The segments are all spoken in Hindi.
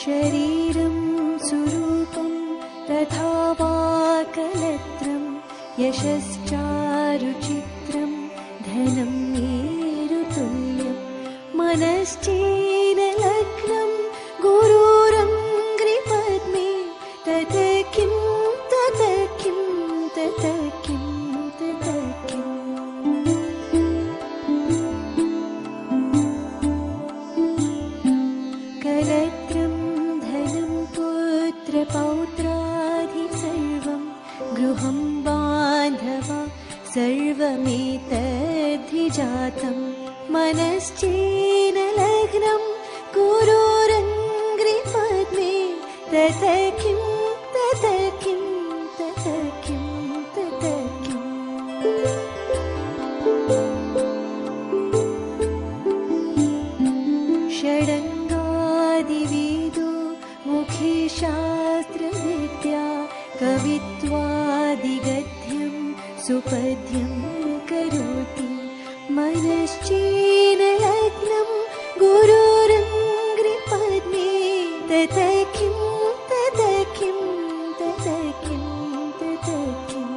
शरीरं सुरूपं तथा वा कलत्रं यशश्चारुचित्रं धनं मेरुतुल्यं मनश्चेन लग्नं गुरुरङ्घ्रिपद्मे तत किं तत किं तत किं तत किम् कलत्रं धनं पुत्रपौत्रादि सर्वं गृहं बान्धवा सर्वमेतद्धिजातं मनश्चेन लग्नं गुरुरङ्घ्रिपद्मे तत किं तत किं तत किं तत किम् षडङ्गादिवेदो मुखे शास्त्रविद्या कवित्वादिगद्यं सुपद्यं करोति मनश्चेन लग्नं गुरुरङ्घ्रिपद्मे तत किं तत किं तत किं तत किम्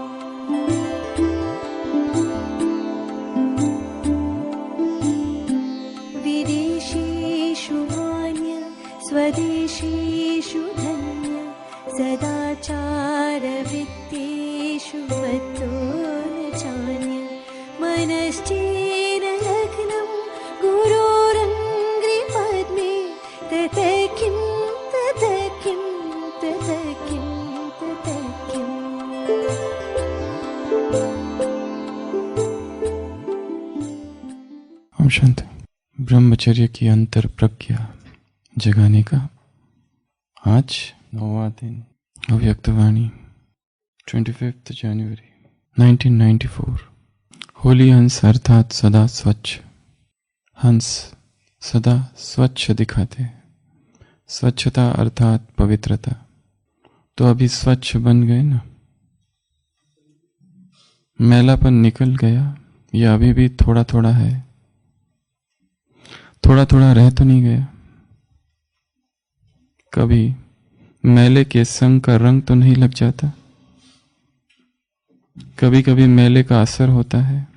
विदेशेषु मान्य स्वदेशेषु धन्य सदाचारवृत्तेषु मत्तो न चान्य मनश्चेन लग्नं गुरोरङ्घ्रिपद्मे तत किं तत किं तत किं तत किम् ओम शांति। ब्रह्मचर्य की अंतर प्रज्ञा जगाने का आज 9वां दिन। अव्यक्तवाणी 25 जनवरी 1994। होली हंस अर्थात सदा स्वच्छ। हंस सदा स्वच्छ दिखाते। स्वच्छता अर्थात पवित्रता। तो अभी स्वच्छ बन गए ना? मैलापन निकल गया या अभी भी थोड़ा थोड़ा है? थोड़ा थोड़ा रह तो नहीं गया? कभी मैले के संग का रंग तो नहीं लग जाता? कभी कभी मैले का असर होता है।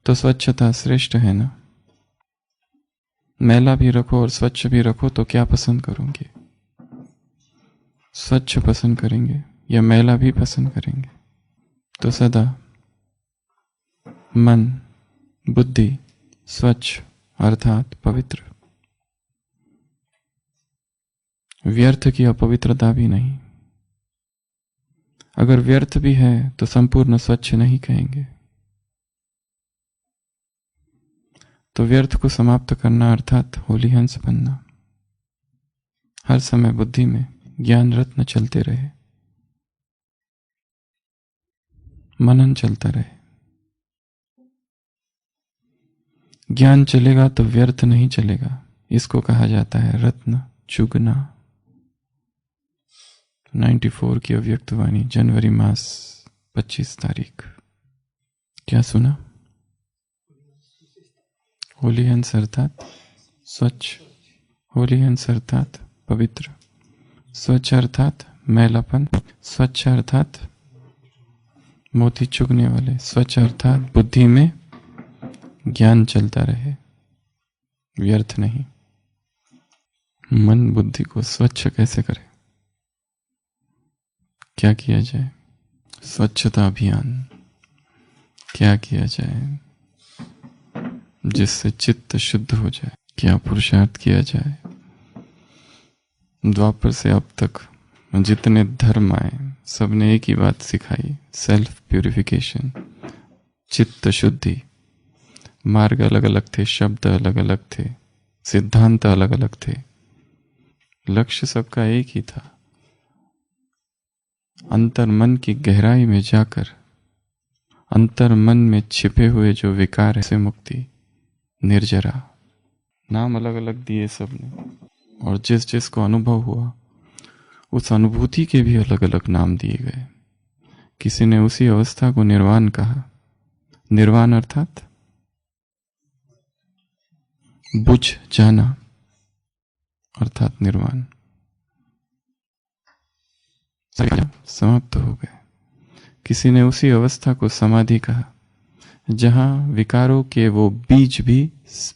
तो स्वच्छता श्रेष्ठ है ना? मैला भी रखो और स्वच्छ भी रखो तो क्या पसंद करोगे? स्वच्छ पसंद करेंगे या मैला भी पसंद करेंगे? तो सदा मन बुद्धि स्वच्छ अर्थात पवित्र। व्यर्थ की अपवित्रता भी नहीं। अगर व्यर्थ भी है तो संपूर्ण स्वच्छ नहीं कहेंगे। तो व्यर्थ को समाप्त करना अर्थात होली हंस बनना। हर समय बुद्धि में ज्ञान रत्न चलते रहे, मनन चलता रहे। ज्ञान चलेगा तो व्यर्थ नहीं चलेगा। इसको कहा जाता है रत्न चुगना। 94 की अव्यक्तवाणी जनवरी मास 25 तारीख। क्या सुना? होली हंस अर्थात स्वच्छ। होली हंस अर्थात पवित्र। स्वच्छ अर्थात मैलापन। स्वच्छ अर्थात मोती चुगने वाले। स्वच्छ अर्थात बुद्धि में ज्ञान चलता रहे, व्यर्थ नहीं। मन बुद्धि को स्वच्छ कैसे करे? क्या किया जाए? स्वच्छता अभियान क्या किया जाए जिससे चित्त शुद्ध हो जाए? क्या पुरुषार्थ किया जाए? द्वापर से अब तक जितने धर्म आए सबने एक ही बात सिखाई, सेल्फ प्यूरिफिकेशन, चित्त शुद्धि। मार्ग अलग अलग थे, शब्द अलग अलग थे, सिद्धांत अलग अलग थे, लक्ष्य सबका एक ही था। अंतर मन की गहराई में जाकर अंतर मन में छिपे हुए जो विकार है से मुक्ति, निर्जरा। नाम अलग अलग दिए सबने, और जिस जिस को अनुभव हुआ उस अनुभूति के भी अलग अलग नाम दिए गए। किसी ने उसी अवस्था को निर्वाण कहा। निर्वाण अर्थात बुझ जाना, अर्थात निर्वाण। समाप्त हो गए। किसी ने उसी अवस्था को समाधि कहा जहां विकारों के वो बीज भी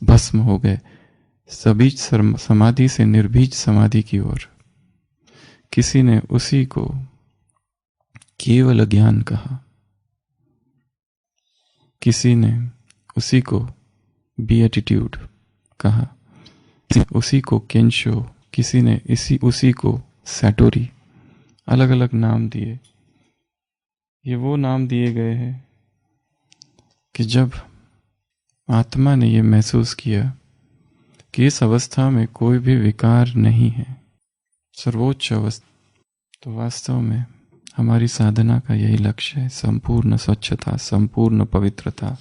भस्म हो गए, सबीज समाधि से निर्बीज समाधि की ओर। किसी ने उसी को केवल ज्ञान कहा, किसी ने उसी को बीएटिट्यूड कहा, किसी ने उसी को केंशो, किसी ने उसी को सैटोरी। अलग अलग नाम दिए। ये वो नाम दिए गए हैं कि जब आत्मा ने ये महसूस किया कि इस अवस्था में कोई भी विकार नहीं है, सर्वोच्च अवस्था, तो वास्तव में हमारी साधना का यही लक्ष्य है। संपूर्ण स्वच्छता, संपूर्ण पवित्रता,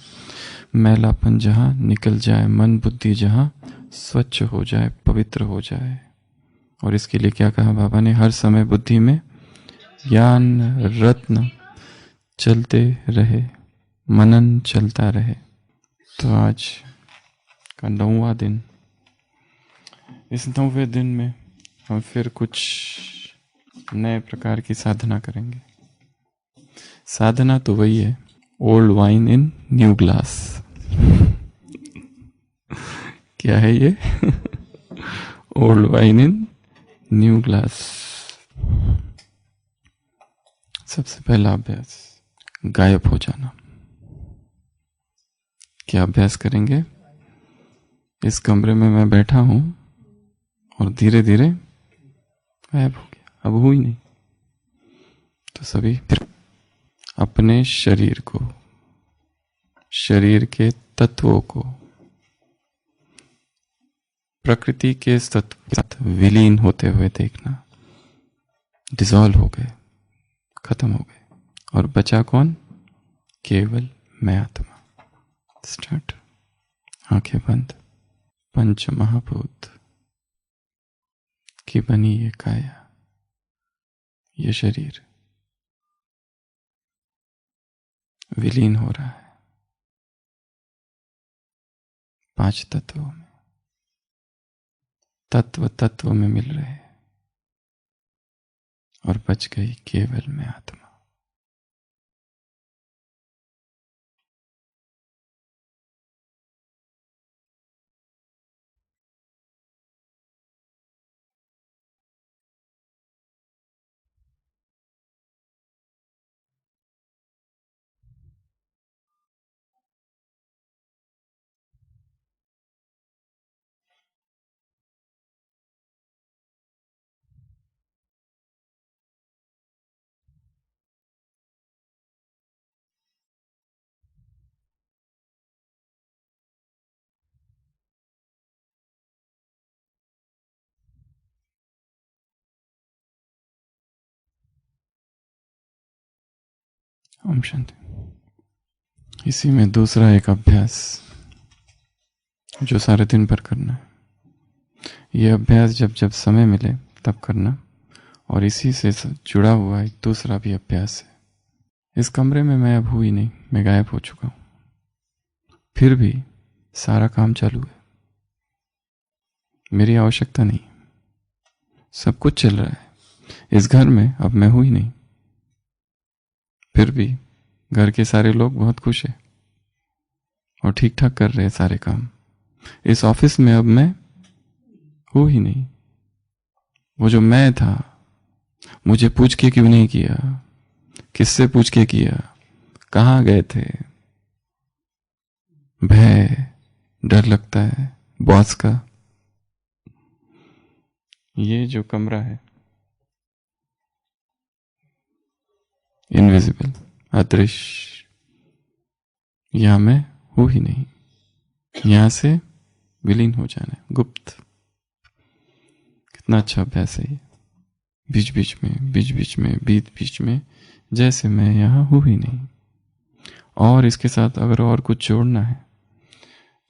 मैलापन जहाँ निकल जाए, मन बुद्धि जहाँ स्वच्छ हो जाए, पवित्र हो जाए। और इसके लिए क्या कहा बाबा ने? हर समय बुद्धि में ज्ञान रत्न चलते रहे, मनन चलता रहे। तो आज का 9वां दिन, इस 9वें दिन में हम फिर कुछ नए प्रकार की साधना करेंगे। साधना तो वही है, old wine in new glass. क्या है ये? Old wine in new glass. सबसे पहला अभ्यास, गायब हो जाना। क्या अभ्यास करेंगे? इस कमरे में मैं बैठा हूं और धीरे धीरे गायब हो गया, अब हूं ही नहीं। तो सभी फिर अपने शरीर को, शरीर के तत्वों को प्रकृति के तत्व के साथ विलीन होते हुए देखना। डिसॉल्व हो गए, खत्म हो गए, और बचा कौन? केवल मैं आत्मा। स्टार्ट। आंखें बंद। पंच महाभूत की बनी ये काया, ये शरीर विलीन हो रहा है 5 तत्वों में। तत्व तत्व में मिल रहे हैं और बच गई केवल मैं आत्मा। ओम शांति। इसी में दूसरा एक अभ्यास जो सारे दिन भर करना है। यह अभ्यास जब जब समय मिले तब करना, और इसी से जुड़ा हुआ एक दूसरा भी अभ्यास है। इस कमरे में मैं अब हूँ ही नहीं, मैं गायब हो चुका हूँ, फिर भी सारा काम चालू है। मेरी आवश्यकता नहीं, सब कुछ चल रहा है इस घर में। अब मैं हूँ ही नहीं, फिर भी घर के सारे लोग बहुत खुश हैं और ठीक ठाक कर रहे हैं सारे काम। इस ऑफिस में अब मैं हूँ ही नहीं। वो जो मैं था, मुझे पूछ के क्यों नहीं किया, किससे पूछ के किया, कहाँ गए थे, भय, डर लगता है बॉस का। ये जो कमरा है इनविजिबल, अदृश्य, यहां मैं हूं ही नहीं। यहां से विलीन हो जाना है, गुप्त। कितना अच्छा अभ्यास है ये। बीच बीच में जैसे मैं यहां हूं ही नहीं। और इसके साथ अगर और कुछ जोड़ना है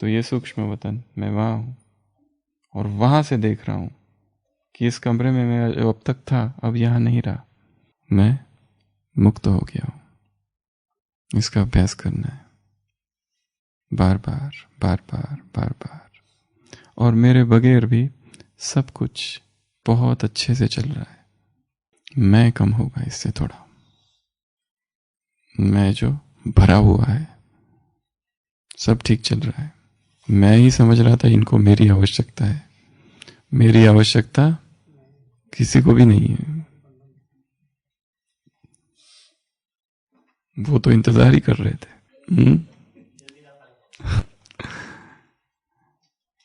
तो ये सूक्ष्म वतन, मैं वहां हूं और वहां से देख रहा हूं कि इस कमरे में मैं अब तक था, अब यहां नहीं रहा, मैं मुक्त हो गया हूं। इसका अभ्यास करना है बार बार बार बार बार बार। और मेरे बगैर भी सब कुछ बहुत अच्छे से चल रहा है। मैं कम होगा इससे थोड़ा, मैं जो भरा हुआ है, सब ठीक चल रहा है। मैं ही समझ रहा था इनको मेरी आवश्यकता है, मेरी आवश्यकता किसी को भी नहीं है। वो तो इंतजार ही कर रहे थे।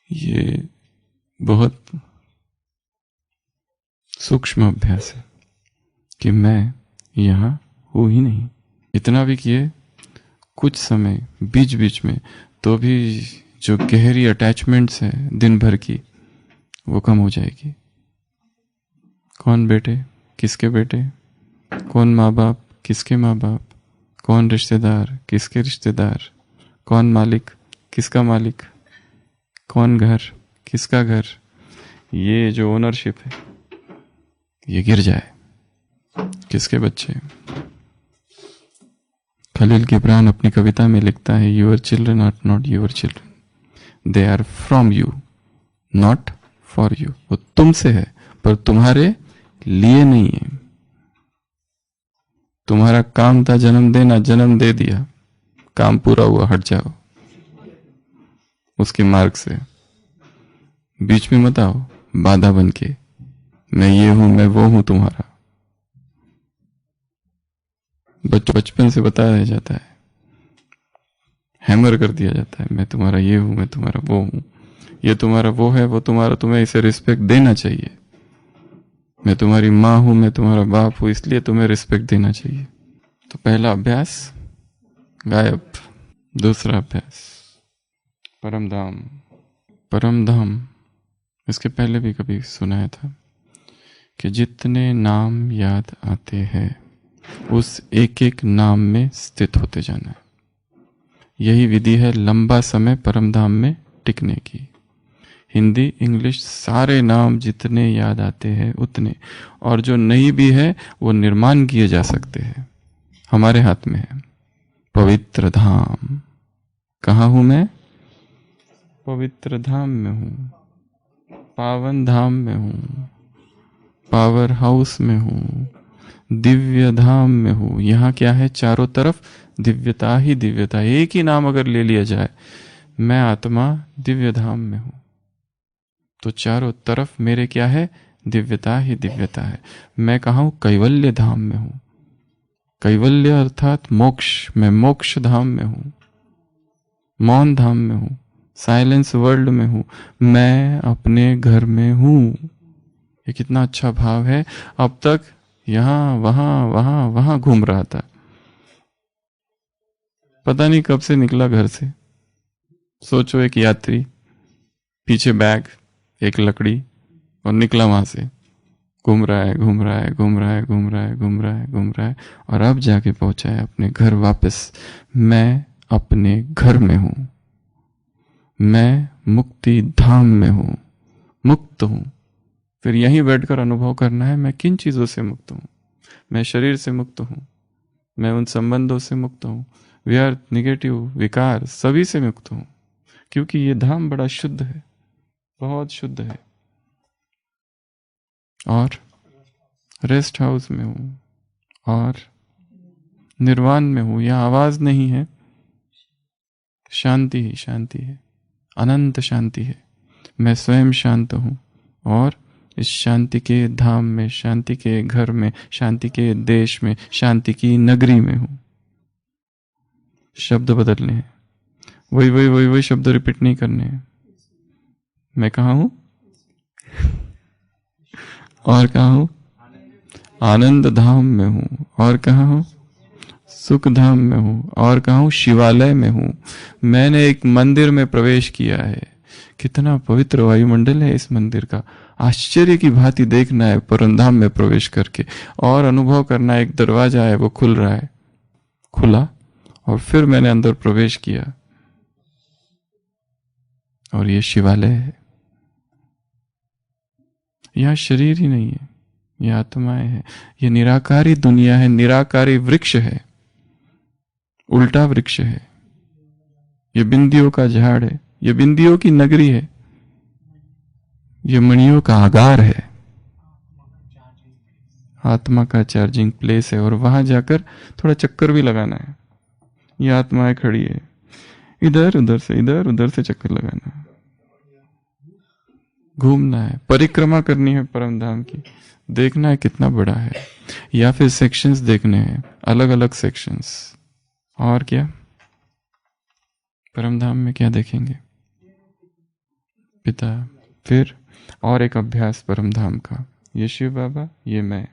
ये बहुत सूक्ष्म अभ्यास है कि मैं यहां हूं ही नहीं। इतना भी किए कुछ समय बीच बीच में, तो भी जो गहरी अटैचमेंट्स है दिन भर की, वो कम हो जाएगी। कौन बेटे किसके बेटे, कौन माँ बाप किसके माँ बाप, कौन रिश्तेदार किसके रिश्तेदार, कौन मालिक किसका मालिक, कौन घर किसका घर, ये जो ओनरशिप है ये गिर जाए। किसके बच्चे। खलील गिब्रान अपनी कविता में लिखता है, your children are not your children, they are from you not for you. वो तुमसे है पर तुम्हारे लिए नहीं है। तुम्हारा काम था जन्म देना, जन्म दे दिया, काम पूरा हुआ, हट जाओ उसके मार्ग से। बीच में मत आओ बाधा बन के, मैं ये हूं मैं वो हूं तुम्हारा। बचपन से बताया जाता है, हैमर कर दिया जाता है, मैं तुम्हारा ये हूं मैं तुम्हारा वो हूं, ये तुम्हारा वो है वो तुम्हारा, तुम्हें इसे रिस्पेक्ट देना चाहिए। मैं तुम्हारी माँ हूं मैं तुम्हारा बाप हूं, इसलिए तुम्हें रिस्पेक्ट देना चाहिए। तो पहला अभ्यास गायब। दूसरा अभ्यास परम धाम। परम धाम इसके पहले भी कभी सुनाया था कि जितने नाम याद आते हैं उस एक एक नाम में स्थित होते जाना है। यही विधि है लंबा समय परम धाम में टिकने की। हिंदी इंग्लिश सारे नाम जितने याद आते हैं उतने, और जो नहीं भी है वो निर्माण किए जा सकते हैं, हमारे हाथ में है। पवित्र धाम, कहाँ हूं मैं? पवित्र धाम में हूं, पावन धाम में हूं, पावर हाउस में हूं, दिव्य धाम में हूं। यहाँ क्या है? चारों तरफ दिव्यता ही दिव्यता। एक ही नाम अगर ले लिया जाए, मैं आत्मा दिव्य धाम में हूं, तो चारों तरफ मेरे क्या है? दिव्यता ही दिव्यता है। मैं कहाँ हूं? कैवल्य धाम में हूं। कैवल्य अर्थात मोक्ष। मैं मोक्ष धाम में हूं, मौन धाम में हूं, साइलेंस वर्ल्ड में हूं, मैं अपने घर में हूं। ये कितना अच्छा भाव है। अब तक यहां वहां घूम रहा था, पता नहीं कब से निकला घर से। सोचो एक यात्री, पीछे बैग, एक लकड़ी, और निकला वहां से, घूम रहा है घूम रहा है घूम रहा है घूम रहा है घूम रहा है घूम रहा है, और अब जाके पहुंचा है अपने घर वापस। मैं अपने घर में हूं, मैं मुक्ति धाम में हूं, मुक्त हूं। फिर यहीं बैठकर अनुभव करना है, मैं किन चीजों से मुक्त हूं। मैं शरीर से मुक्त हूं, मैं उन संबंधों से मुक्त हूं, व्यर्थ निगेटिव विकार सभी से मुक्त हूं, क्योंकि ये धाम बड़ा शुद्ध है, बहुत शुद्ध है। और रेस्ट हाउस में हूं, और निर्वाण में हूं। यह आवाज नहीं है, शांति ही शांति है, अनंत शांति है। मैं स्वयं शांत हूं, और इस शांति के धाम में, शांति के घर में, शांति के देश में, शांति की नगरी में हूं। शब्द बदलने हैं, वही शब्द रिपीट नहीं करने हैं। मैं कहाँ हूं? और कहाँ हूं? आनंद धाम में हूं। और कहाँ हूं? सुख धाम में हूं। और कहाँ हूं? शिवालय में हूं। मैंने एक मंदिर में प्रवेश किया है। कितना पवित्र वायुमंडल है इस मंदिर का। आश्चर्य की भांति देखना है परम धाम में प्रवेश करके, और अनुभव करना है। एक दरवाजा है, वो खुल रहा है, खुला, और फिर मैंने अंदर प्रवेश किया, और ये शिवालय है। यह शरीर ही नहीं है, यह आत्माएं है। यह निराकारी दुनिया है, निराकारी वृक्ष है, उल्टा वृक्ष है। यह बिंदियों का झाड़ है, यह बिंदियों की नगरी है। ये मणियों का आगार है, आत्मा का चार्जिंग प्लेस है। और वहां जाकर थोड़ा चक्कर भी लगाना है। ये आत्माएं खड़ी है, इधर उधर से चक्कर लगाना है, घूमना है, परिक्रमा करनी है परम धाम की, देखना है कितना बड़ा है, या फिर सेक्शंस देखने हैं, अलग अलग सेक्शंस। और क्या परम धाम में क्या देखेंगे? पिता। फिर और एक अभ्यास परम धाम का, ये शिव बाबा, ये मैं,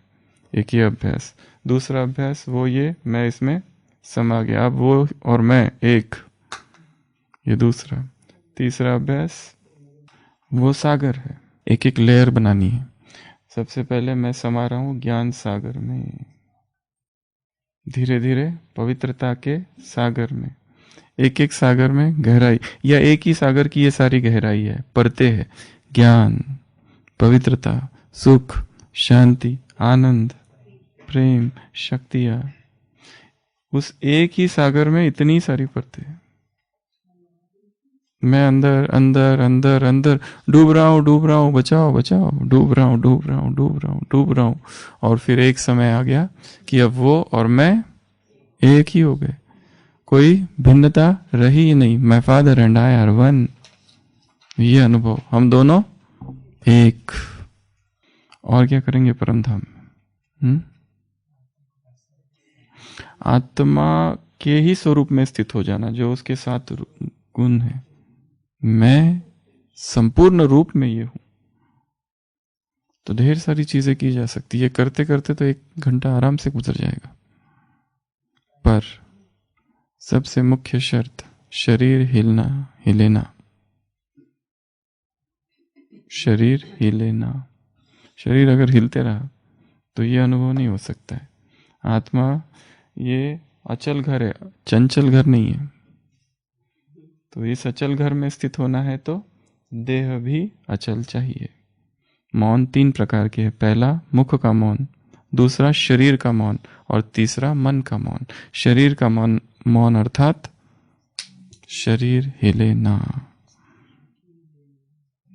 एक ही अभ्यास। दूसरा अभ्यास वो ये मैं इसमें समा गया, अब वो और मैं एक, ये दूसरा। तीसरा अभ्यास वो सागर है, एक एक लेयर बनानी है। सबसे पहले मैं समा रहा हूं ज्ञान सागर में, धीरे धीरे पवित्रता के सागर में, एक एक सागर में गहराई, या एक ही सागर की ये सारी गहराई है, परते है, ज्ञान, पवित्रता, सुख, शांति, आनंद, प्रेम, शक्तियां। उस एक ही सागर में इतनी सारी परतें। मैं अंदर अंदर अंदर अंदर डूब रहा हूं, बचाओ बचाओ, डूब रहा हूं। और फिर एक समय आ गया कि अब वो और मैं एक ही हो गए, कोई भिन्नता रही ही नहीं। My father and I R one. ये अनुभव, हम दोनों एक। और क्या करेंगे परम धाम में? आत्मा के ही स्वरूप में स्थित हो जाना, जो उसके साथ गुण है। मैं संपूर्ण रूप में ये हूं, तो ढेर सारी चीजें की जा सकती है। करते करते तो 1 घंटा आराम से गुजर जाएगा। पर सबसे मुख्य शर्त, शरीर हिलेना, शरीर हिलेना। शरीर अगर हिलते रहा तो ये अनुभव नहीं हो सकता है। आत्मा ये अचल घर है, चंचल घर नहीं है। तो इस अचल घर में स्थित होना है तो देह भी अचल चाहिए। मौन 3 प्रकार के है। पहला मुख का मौन, दूसरा शरीर का मौन, और तीसरा मन का मौन। शरीर का मौन अर्थात शरीर हिले ना।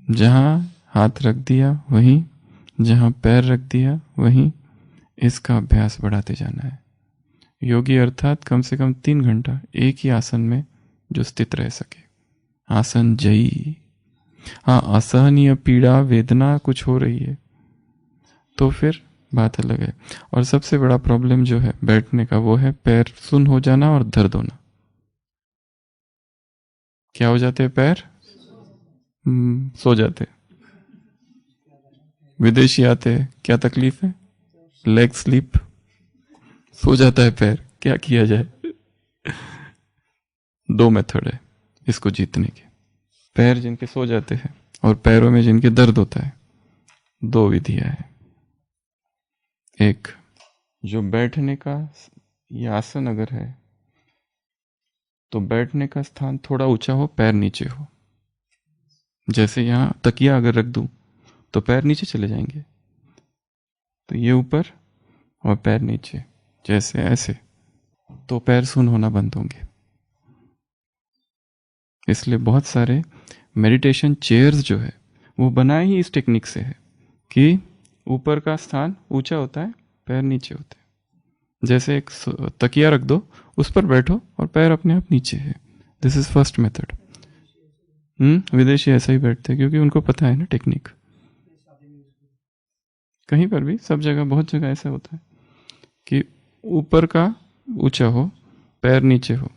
जहां हाथ रख दिया वहीं, जहां पैर रख दिया वहीं, इसका अभ्यास बढ़ाते जाना है। योगी अर्थात कम से कम 3 घंटा एक ही आसन में जो स्थित रह सके। आसन जयी। हाँ, असहनीय पीड़ा वेदना कुछ हो रही है तो फिर बात अलग है। और सबसे बड़ा प्रॉब्लम जो है बैठने का, वो है पैर सुन्न हो जाना और दर्द होना। क्या हो जाते हैं पैर? सो जाते। विदेशी आते हैं, क्या तकलीफ है? लेग स्लीप, सो जाता है पैर। क्या किया जाए? 2 मेथड है इसको जीतने के। पैर जिनके सो जाते हैं और पैरों में जिनके दर्द होता है, 2 विधियां हैं। एक, जो बैठने का ये आसन अगर है तो बैठने का स्थान थोड़ा ऊंचा हो, पैर नीचे हो। जैसे यहां तकिया अगर रख दूं तो पैर नीचे चले जाएंगे, तो ये ऊपर और पैर नीचे, जैसे ऐसे, तो पैर सुन्न होना बंद होंगे। इसलिए बहुत सारे मेडिटेशन चेयर्स जो है वो बनाए ही इस टेक्निक से है कि ऊपर का स्थान ऊंचा होता है, पैर नीचे होते हैं। जैसे एक तकिया रख दो, उस पर बैठो और पैर अपने आप नीचे है। This is first method. विदेशी ऐसा ही बैठते हैं क्योंकि उनको पता है ना टेक्निक। कहीं पर भी, सब जगह, बहुत जगह ऐसा होता है कि ऊपर का ऊंचा हो, पैर नीचे हो।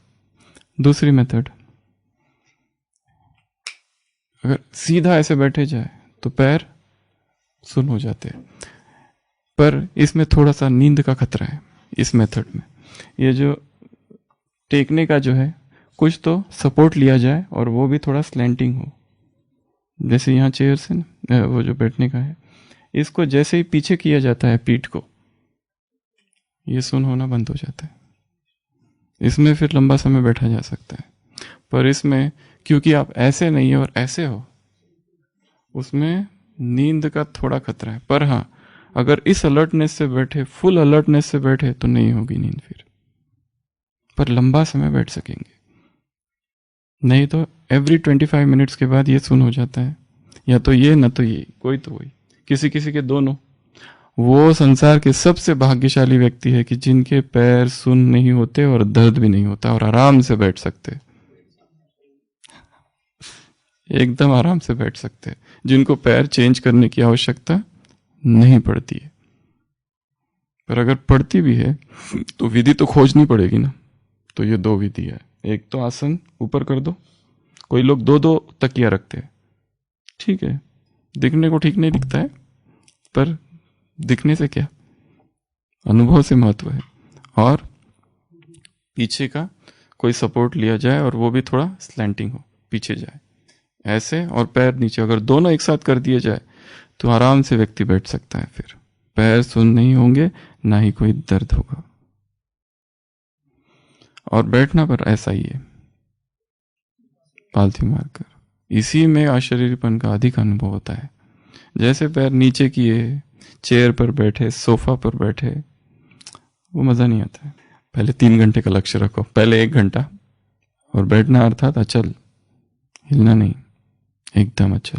दूसरी मेथड, अगर सीधा ऐसे बैठे जाए तो पैर सुन्न हो जाते हैं, पर इसमें थोड़ा सा नींद का खतरा है इस मेथड में। ये जो टेकने का जो है, कुछ तो सपोर्ट लिया जाए और वो भी थोड़ा स्लैंटिंग हो। जैसे यहाँ चेयर्स है ना, वो जो बैठने का है, इसको जैसे ही पीछे किया जाता है पीठ को, ये सुन्न होना बंद हो जाता है। इसमें फिर लंबा समय बैठा जा सकता है, पर इसमें क्योंकि आप ऐसे नहीं हो और ऐसे हो, उसमें नींद का थोड़ा खतरा है। पर हाँ, अगर इस अलर्टनेस से बैठे, फुल अलर्टनेस से बैठे, तो नहीं होगी नींद फिर, पर लंबा समय बैठ सकेंगे। नहीं तो एवरी 25 मिनट्स के बाद ये सुन्न हो जाता है, या तो ये ना तो ये, कोई तो वही, किसी किसी के दोनों। वो संसार के सबसे भाग्यशाली व्यक्ति है कि जिनके पैर सुन नहीं होते और दर्द भी नहीं होता और आराम से बैठ सकते, एकदम आराम से बैठ सकते हैं, जिनको पैर चेंज करने की आवश्यकता नहीं पड़ती है। पर अगर पड़ती भी है तो विधि तो खोजनी पड़ेगी ना। तो ये दो विधि है, एक तो आसन ऊपर कर दो, कोई लोग दो दो तकिया रखते हैं, ठीक है, दिखने को ठीक नहीं दिखता है, पर दिखने से क्या, अनुभव से महत्व है। और पीछे का कोई सपोर्ट लिया जाए और वो भी थोड़ा स्लैंटिंग हो, पीछे जाए ऐसे, और पैर नीचे, अगर दोनों एक साथ कर दिए जाए तो आराम से व्यक्ति बैठ सकता है। फिर पैर सुन नहीं होंगे, ना ही कोई दर्द होगा। और बैठना पर ऐसा ही है, पालथी मारकर, इसी में अशरीरपन का अधिक अनुभव होता है। जैसे पैर नीचे किए, चेयर पर बैठे, सोफा पर बैठे, वो मजा नहीं आता है। पहले 3 घंटे का लक्ष्य रखो, पहले 1 घंटा, और बैठना अर्थात अचल, हिलना नहीं, एकदम अचल।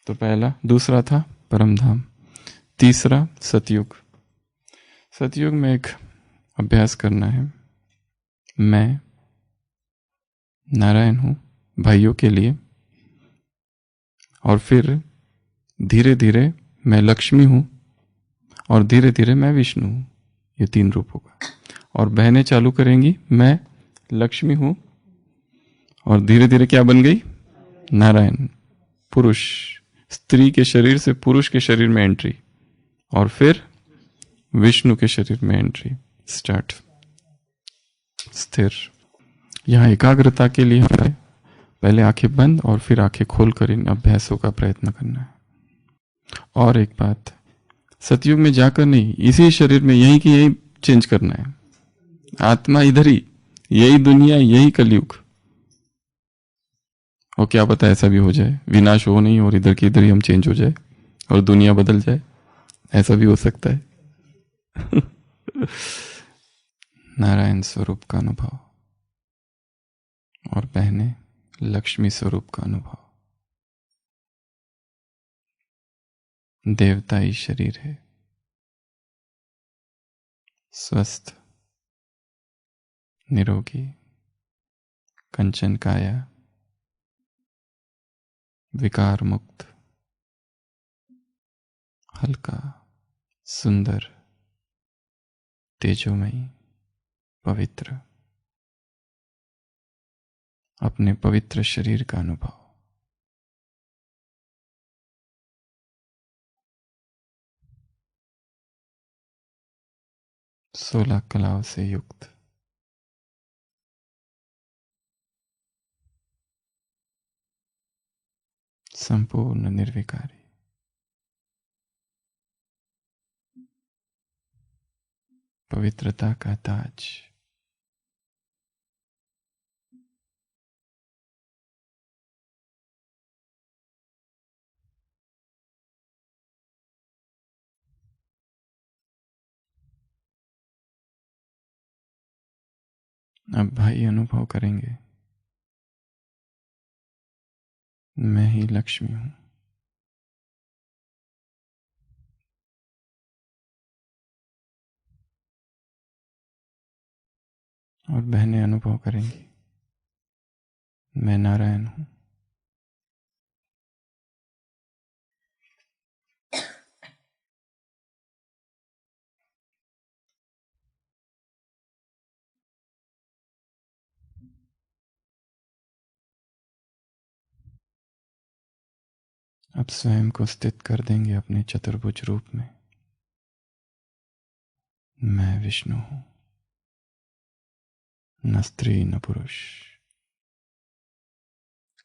तो पहला, दूसरा था परम धाम, तीसरा सतयुग। सतयुग में एक अभ्यास करना है, मैं नारायण हूं भाइयों के लिए, और फिर धीरे धीरे मैं लक्ष्मी हूं, और धीरे धीरे मैं विष्णु हूं। ये 3 रूप होगा। और बहनें चालू करेंगी, मैं लक्ष्मी हूं, और धीरे धीरे क्या बन गई, नारायण, पुरुष, स्त्री के शरीर से पुरुष के शरीर में एंट्री, और फिर विष्णु के शरीर में एंट्री। स्टार्ट। स्थिर। यहां एकाग्रता के लिए हमें पहले आंखें बंद और फिर आंखें खोलकर इन अभ्यासों का प्रयत्न करना है। और एक बात, सतयुग में जाकर नहीं, इसी शरीर में यही की यही चेंज करना है। आत्मा इधर ही, यही दुनिया, यही कलयुग। और क्या पता ऐसा भी हो जाए, विनाश हो नहीं और इधर की इधर ही हम चेंज हो जाए और दुनिया बदल जाए, ऐसा भी हो सकता है। नारायण स्वरूप का अनुभव, और बहने लक्ष्मी स्वरूप का अनुभव। देवता ही शरीर है, स्वस्थ, निरोगी, कंचन काया, विकार मुक्त, हल्का, सुंदर, तेजोमयी, पवित्र, अपने पवित्र शरीर का अनुभव। सोलह कलाओं से युक्त, संपूर्ण निर्विकारी, पवित्रता का ताज। अब भाई अनुभव करेंगे, मैं ही लक्ष्मी हूं। और बहनें अनुभव करेंगी, मैं नारायण हूं। अब स्वयं को स्थित कर देंगे अपने चतुर्भुज रूप में। मैं विष्णु हूं, न स्त्री न पुरुष,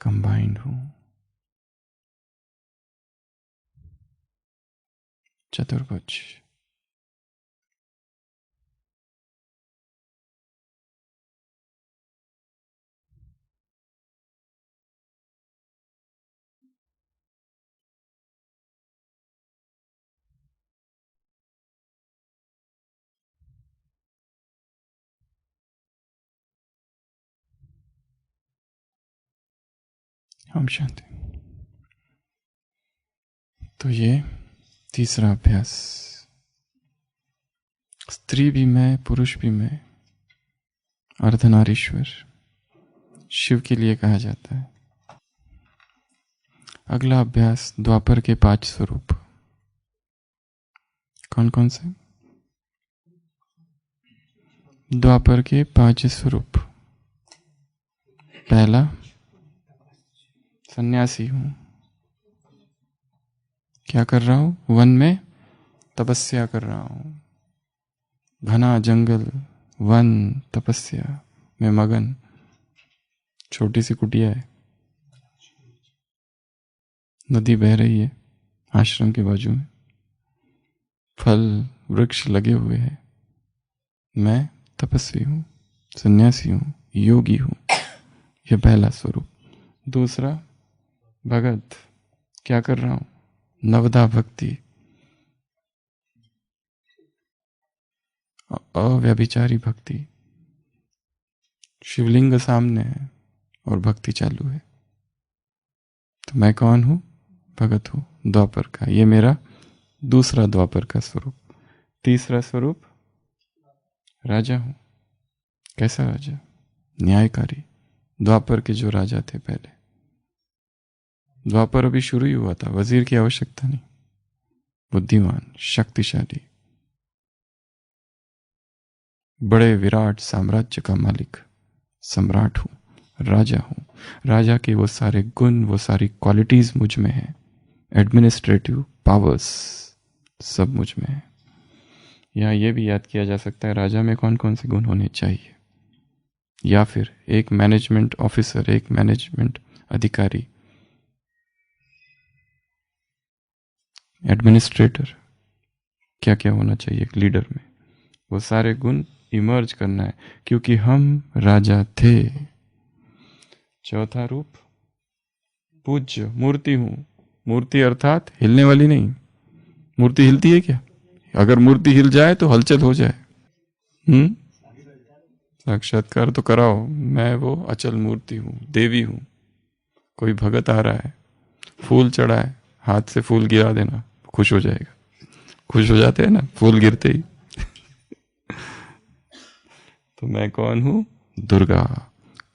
कंबाइंड हूं, चतुर्भुज। हम शांति। तो ये तीसरा अभ्यास, स्त्री भी मैं, पुरुष भी मैं, अर्धनारीश्वर शिव के लिए कहा जाता है। अगला अभ्यास, द्वापर के 5 स्वरूप। कौन कौन से? द्वापर के 5 स्वरूप। पहला, सन्यासी हूं। क्या कर रहा हूं? वन में तपस्या कर रहा हूं। घना जंगल, वन, तपस्या में मगन। छोटी सी कुटिया है, नदी बह रही है आश्रम के बाजू में, फल वृक्ष लगे हुए हैं। मैं तपस्वी हूं, सन्यासी हूं, योगी हूं। यह पहला स्वरूप। दूसरा, भगत। क्या कर रहा हूं? नवदा भक्ति, अव्यभिचारी भक्ति। शिवलिंग सामने है और भक्ति चालू है। तो मैं कौन हूं? भगत हूं, द्वापर का। ये मेरा दूसरा द्वापर का स्वरूप। तीसरा स्वरूप, राजा हूं। कैसा राजा? न्यायकारी। द्वापर के जो राजा थे पहले, द्वापर अभी शुरू ही हुआ था, वजीर की आवश्यकता नहीं। बुद्धिमान, शक्तिशाली, बड़े विराट साम्राज्य का मालिक, सम्राट हूं, राजा हूं। राजा के वो सारे गुण, वो सारी क्वालिटीज मुझ में है। एडमिनिस्ट्रेटिव पावर्स सब मुझ में है। यहाँ ये भी याद किया जा सकता है राजा में कौन कौन से गुण होने चाहिए, या फिर एक मैनेजमेंट ऑफिसर, एक मैनेजमेंट अधिकारी, एडमिनिस्ट्रेटर, क्या क्या होना चाहिए एक लीडर में। वो सारे गुण इमर्ज करना है, क्योंकि हम राजा थे। चौथा रूप, पूज्य, मूर्ति हूं। मूर्ति अर्थात हिलने वाली नहीं। मूर्ति हिलती है क्या? अगर मूर्ति हिल जाए तो हलचल हो जाए। साक्षात्कार तो कराओ। मैं वो अचल मूर्ति हूं, देवी हूं। कोई भगत आ रहा है, फूल चढ़ा है, हाथ से फूल गिरा देना, खुश हो जाएगा। खुश हो जाते हैं ना फूल गिरते ही। तो मैं कौन हूं? दुर्गा,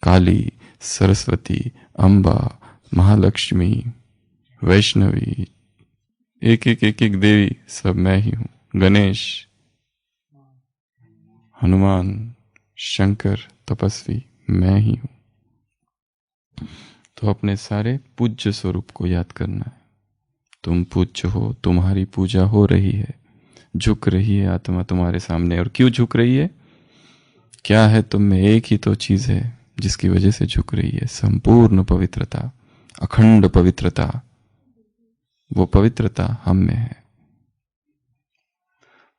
काली, सरस्वती, अम्बा, महालक्ष्मी, वैष्णवी, एक एक देवी सब मैं ही हूं। गणेश, हनुमान, शंकर, तपस्वी मैं ही हूं। तो अपने सारे पूज्य स्वरूप को याद करना है। तुम पूज्य हो, तुम्हारी पूजा हो रही है, झुक रही है आत्मा तुम्हारे सामने। और क्यों झुक रही है? क्या है तुम में? एक ही तो चीज है जिसकी वजह से झुक रही है, संपूर्ण पवित्रता, अखंड पवित्रता। वो पवित्रता हम में है।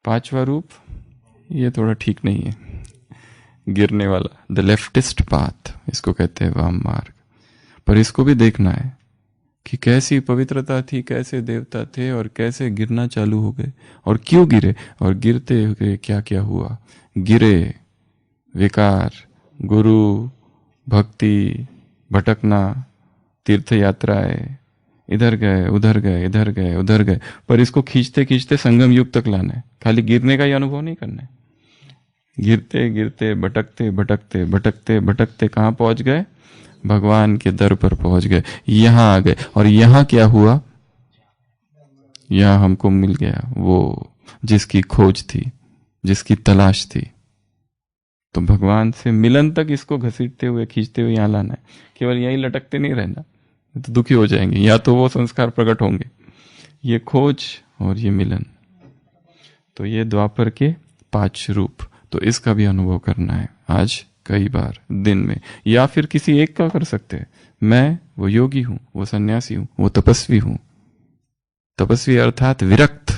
पांचवा रूप, ये थोड़ा ठीक नहीं है, गिरने वाला, द लेफ्टिस्ट पाथ, इसको कहते हैं वाम मार्ग। पर इसको भी देखना है कि कैसी पवित्रता थी, कैसे देवता थे, और कैसे गिरना चालू हो गए, और क्यों गिरे, और गिरते हुए क्या क्या हुआ। गिरे, विकार, गुरु, भक्ति, भटकना, तीर्थ यात्राएं, इधर गए उधर गए, इधर गए उधर गए। पर इसको खींचते खींचते संगम युग तक लाना है। खाली गिरने का ही अनुभव नहीं करना है। गिरते गिरते, भटकते भटकते भटकते भटकते कहाँ पहुंच गए? भगवान के दर पर पहुंच गए, यहां आ गए। और यहां क्या हुआ? यहां हमको मिल गया वो जिसकी खोज थी, जिसकी तलाश थी। तो भगवान से मिलन तक इसको घसीटते हुए, खींचते हुए यहां लाना है। केवल यहीं लटकते नहीं रहना, तो दुखी हो जाएंगे। या तो वो संस्कार प्रकट होंगे, ये खोज और ये मिलन। तो ये द्वापर के 5 रूप, तो इसका भी अनुभव करना है आज कई बार दिन में, या फिर किसी एक का कर सकते हैं। मैं वो योगी हूं, वो सन्यासी हूं, वो तपस्वी हूं। तपस्वी अर्थात विरक्त,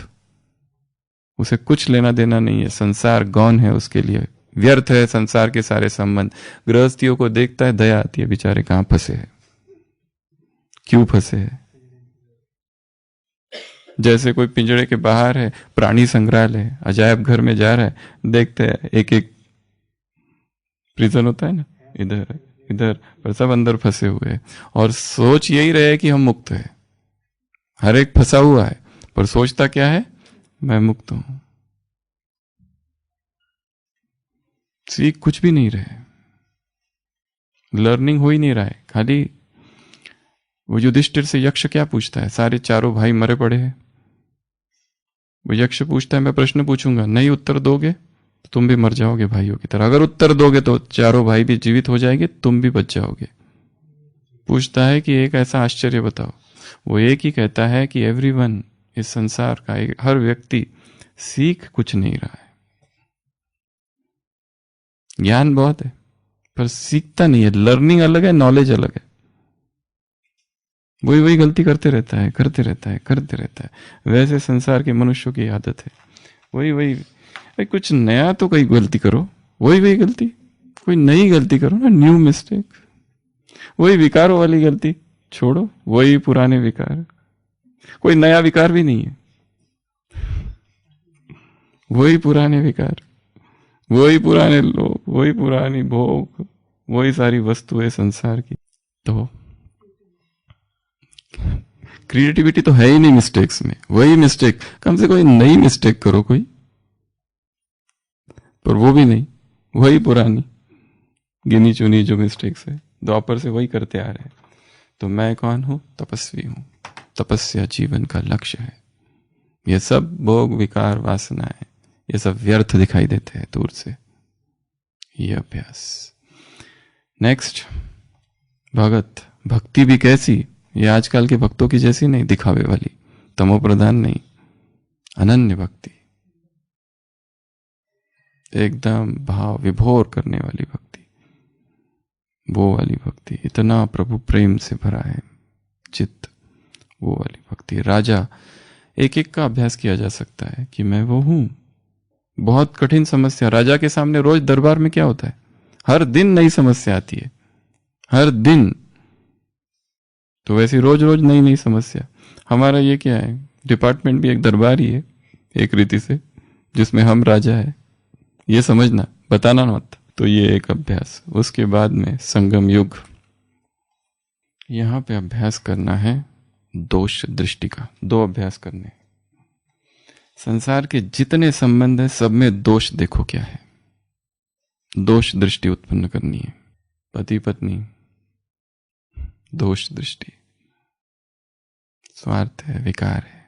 उसे कुछ लेना देना नहीं है, संसार गौण है उसके लिए, व्यर्थ है संसार के सारे संबंध। गृहस्थियों को देखता है, दया आती है, बेचारे कहां फंसे हैं, क्यों फंसे हैं। जैसे कोई पिंजड़े के बाहर है, प्राणी संग्रहालय, अजायब घर में जा रहा है, देखते हैं एक एक प्रिजन होता है ना, इधर इधर, पर सब अंदर फंसे हुए हैं। और सोच यही रहे कि हम मुक्त हैं। हर एक फंसा हुआ है, पर सोचता क्या है? मैं मुक्त हूं। सीख कुछ भी नहीं रहे, लर्निंग हो ही नहीं रहा है। खाली वो युधिष्ठिर से यक्ष क्या पूछता है? सारे चारों भाई मरे पड़े हैं। वो यक्ष पूछता है, मैं प्रश्न पूछूंगा, नहीं उत्तर दोगे तो तुम भी मर जाओगे भाइयों की तरह। अगर उत्तर दोगे तो चारों भाई भी जीवित हो जाएंगे, तुम भी बच जाओगे। पूछता है कि एक ऐसा आश्चर्य बताओ। वो एक ही कहता है कि एवरीवन, इस संसार का हर व्यक्ति सीख कुछ नहीं रहा है। ज्ञान बहुत है पर सीखता नहीं है। लर्निंग अलग है, नॉलेज अलग है। वही वही गलती करते रहता है, करते रहता है, करते रहता है। वैसे संसार के मनुष्यों की आदत है, वही वही। कुछ नया तो कोई गलती करो, वही वही गलती। कोई नई गलती करो ना, न्यू मिस्टेक। वही विकारों वाली गलती छोड़ो, वही पुराने विकार। कोई नया विकार भी नहीं है, वही पुराने विकार, वही पुराने लोग, वही पुरानी भोग, वही सारी वस्तुएं संसार की। तो क्रिएटिविटी तो है ही नहीं मिस्टेक्स में। वही मिस्टेक, कम से कोई नई मिस्टेक करो कोई, पर वो भी नहीं, वही पुरानी गिनी चुनी जो मिस्टेक्स है, द्वापर से वही करते आ रहे हैं। तो मैं कौन हूं? तपस्वी हूं। तपस्या जीवन का लक्ष्य है। ये सब भोग विकार वासनाएं, ये सब व्यर्थ दिखाई देते हैं दूर से। ये अभ्यास। नेक्स्ट, भगत। भक्ति भी कैसी? ये आजकल के भक्तों की जैसी नहीं, दिखावे वाली, तमो प्रधान नहीं, अनन्य भक्ति, एकदम भाव विभोर करने वाली भक्ति। वो वाली भक्ति, इतना प्रभु प्रेम से भरा है चित्त, वो वाली भक्ति। राजा, एक एक का अभ्यास किया जा सकता है कि मैं वो हूं। बहुत कठिन समस्या राजा के सामने। रोज दरबार में क्या होता है? हर दिन नई समस्या आती है, हर दिन। तो वैसे रोज रोज नई नई समस्या। हमारा ये क्या है? डिपार्टमेंट भी एक दरबार ही है एक रीति से, जिसमें हम राजा है। ये समझना, बताना मत। तो ये एक अभ्यास। उसके बाद में संगम युग। यहां पे अभ्यास करना है दोष दृष्टि का। दो अभ्यास करने। संसार के जितने संबंध है सब में दोष देखो क्या है। दोष दृष्टि उत्पन्न करनी है। पति पत्नी, दोष दृष्टि। स्वार्थ है, विकार है।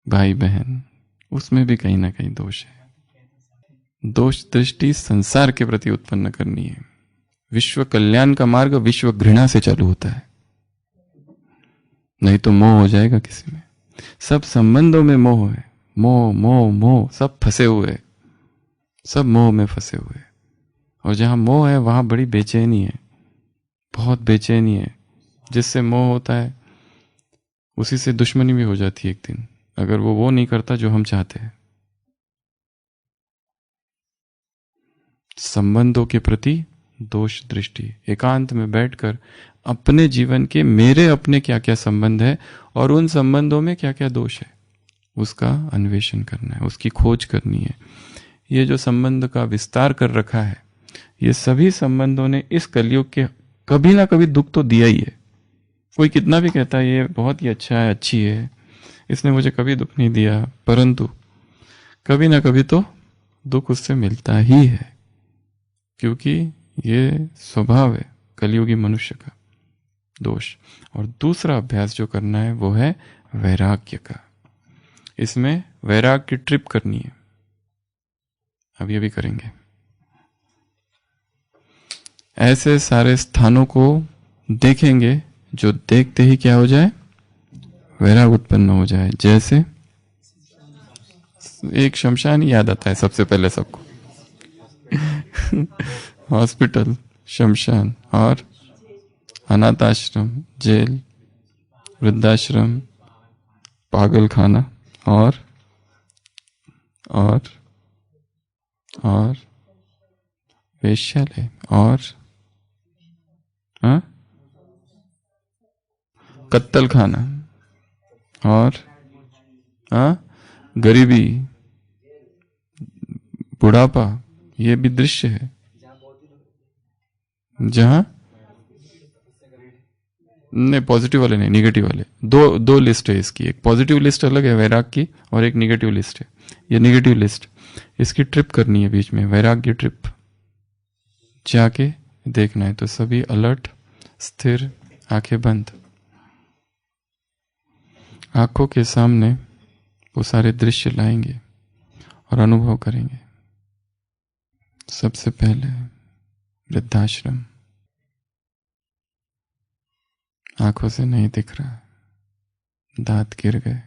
भाई बहन, उसमें भी कहीं ना कहीं दोष है। दोष दृष्टि संसार के प्रति उत्पन्न करनी है। विश्व कल्याण का मार्ग विश्व घृणा से चालू होता है, नहीं तो मोह हो जाएगा किसी में। सब संबंधों में मोह है। मोह मोह मोह, सब फंसे हुए, सब मोह में फंसे हुए। और जहां मोह है वहां बड़ी बेचैनी है, बहुत बेचैनी है। जिससे मोह होता है उसी से दुश्मनी भी हो जाती है एक दिन, अगर वो नहीं करता जो हम चाहते हैं। संबंधों के प्रति दोष दृष्टि। एकांत में बैठकर अपने जीवन के, मेरे अपने क्या क्या संबंध है और उन संबंधों में क्या क्या दोष है, उसका अन्वेषण करना है, उसकी खोज करनी है। ये जो संबंध का विस्तार कर रखा है, ये सभी संबंधों ने इस कलयुग के कभी ना कभी दुख तो दिया ही है। कोई कितना भी कहता है ये बहुत ही अच्छा है, अच्छी है, इसने मुझे कभी दुख नहीं दिया, परंतु कभी ना कभी तो दुख उससे मिलता ही है, क्योंकि ये स्वभाव है कलियुगी मनुष्य का, दोष। और दूसरा अभ्यास जो करना है वो है वैराग्य का। इसमें वैराग्य की ट्रिप करनी है, अब ये भी करेंगे। ऐसे सारे स्थानों को देखेंगे जो देखते ही क्या हो जाए, वैराग उत्पन्न हो जाए। जैसे एक शमशान ही याद आता है सबसे पहले सबको। हॉस्पिटल, शमशान और अनाथ आश्रम, जेल, वृद्धाश्रम, पागल खाना और वेश्यालय और कत्तल खाना और गरीबी, बुढ़ापा, ये भी दृश्य है। जहां नहीं, पॉजिटिव वाले नहीं, निगेटिव वाले। दो दो लिस्ट है इसकी, एक पॉजिटिव लिस्ट अलग है वैराग की, और एक निगेटिव लिस्ट है। ये निगेटिव लिस्ट, इसकी ट्रिप करनी है बीच में, वैराग्य ट्रिप जाके देखना है। तो सभी अलर्ट, स्थिर, आंखें बंद। आंखों के सामने वो सारे दृश्य लाएंगे और अनुभव करेंगे। सबसे पहले वृद्धाश्रम, आंखों से नहीं दिख रहा, दांत गिर गए,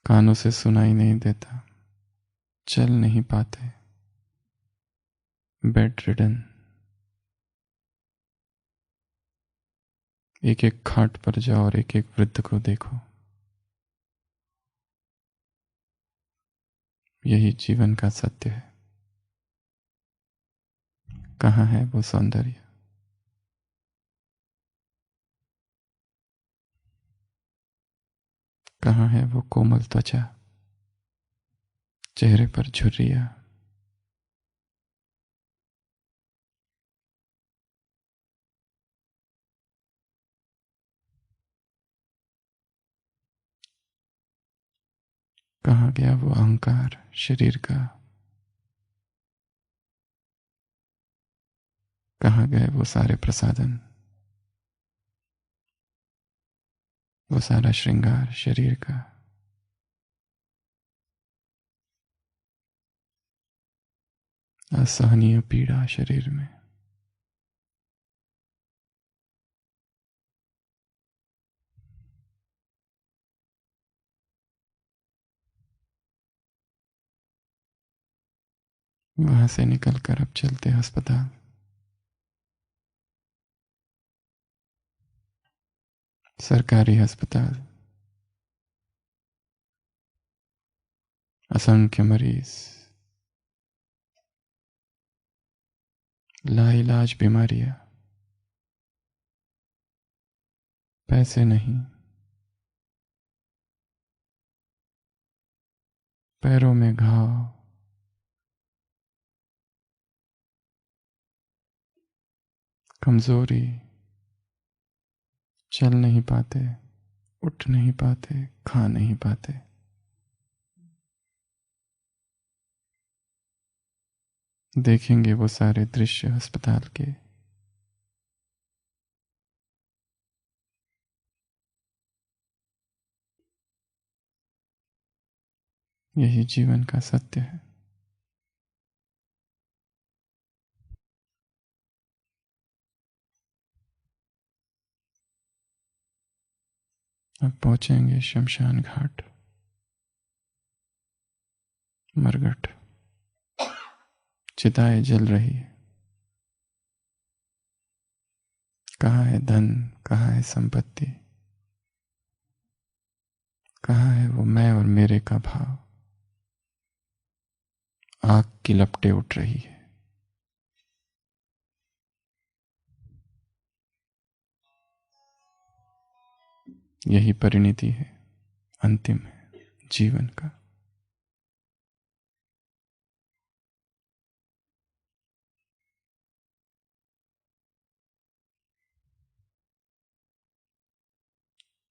कानों से सुनाई नहीं देता, चल नहीं पाते, बेड रिडन। एक एक खाट पर जाओ और एक एक वृद्ध को देखो। यही जीवन का सत्य है। कहाँ है वो सौंदर्य? कहाँ है वो कोमल त्वचा, चेहरे पर झुर्रियां? कहाँ गया वो अहंकार शरीर का? कहाँ गए वो सारे प्रसाधन, वो सारा श्रृंगार शरीर का? असहनीय पीड़ा शरीर में। वहां से निकलकर अब चलते अस्पताल। सरकारी अस्पताल। असंख्य मरीज, लाइलाज बीमारियां, पैसे नहीं, पैरों में घाव, कमजोरी, चल नहीं पाते, उठ नहीं पाते, खा नहीं पाते। देखेंगे वो सारे दृश्य अस्पताल के। यही जीवन का सत्य है। अब पहुंचेंगे शमशान घाट, मरघट। चिताएं जल रही है। कहाँ है धन, कहाँ है संपत्ति, कहाँ है वो मैं और मेरे का भाव? आग की लपटें उठ रही है। यही परिणति है, अंतिम है जीवन का।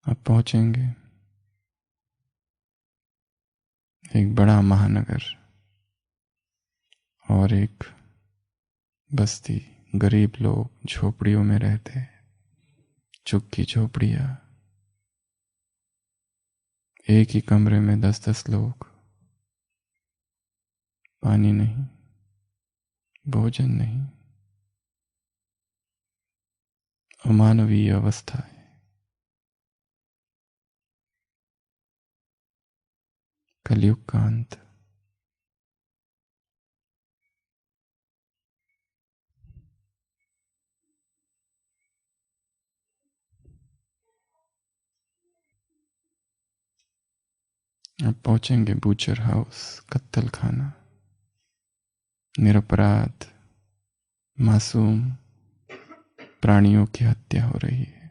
अब पहुंचेंगे एक बड़ा महानगर और एक बस्ती। गरीब लोग झोपड़ियों में रहते हैं, चुक्की झोपड़ियां। एक ही कमरे में 10-10 लोग। पानी नहीं, भोजन नहीं, अमानवीय अवस्था है। कलयुग का अंत। अब पहुंचेंगे बूचर हाउस, कत्तल खाना। निरपराध मासूम प्राणियों की हत्या हो रही है।